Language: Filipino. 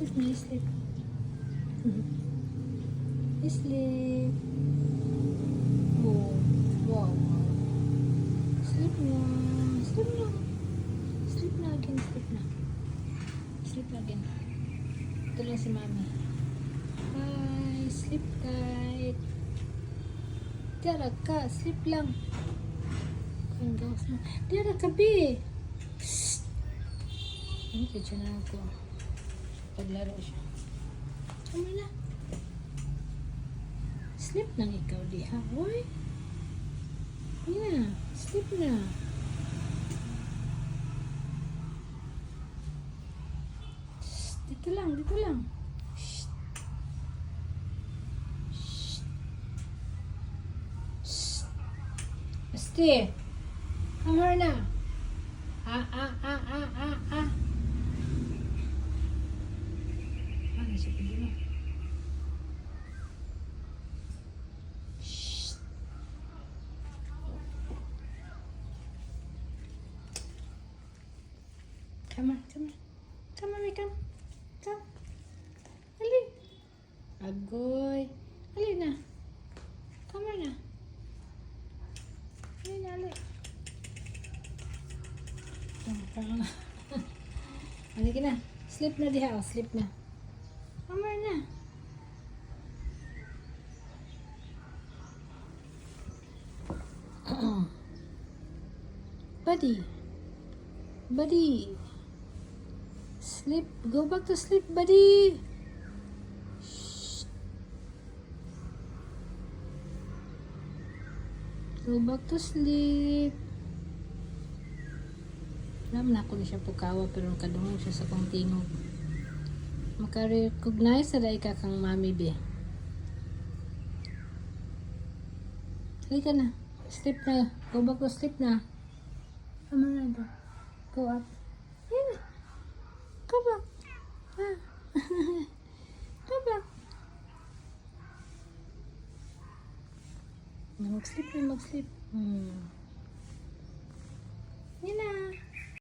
Sleep na, sleep. Sleep. Oh, wow. Sleep na. Sleep na. Sleep na again, sleep na. Sleep na again. Ito lang si mami. Bye. Sleep tight. Tiara ka. Sleep lang. Ang gawas na. Tiara ka, be. Shhh. Ano kaya na ako? Paglaro siya. Tama na. Sleep lang ikaw, diha. Uy. Yeah. Sleep na. Shhh. Dito lang, dito lang. Shhh. Shhh. Shhh. Asti. Come here na. Ano siya pwede mo? Shhh. Come on, come on. Come on, come. Come. Ali. Agoy. Ali na. Come on na. Ali na, ali. Halika na. Sleep na diha. Oh, sleep na. Come on na. Buddy. Buddy. Sleep. Go back to sleep, buddy. Shh. Go back to sleep. Alam na ako na siya pukawa pero kadungog siya sa kong tingog. Maka-recognize na ka kang mami be. Halika na. Sleep na. Go back to sleep na. Come on na. Go up. Yan. Go back. Go back. Mag-sleep na, mag-sleep.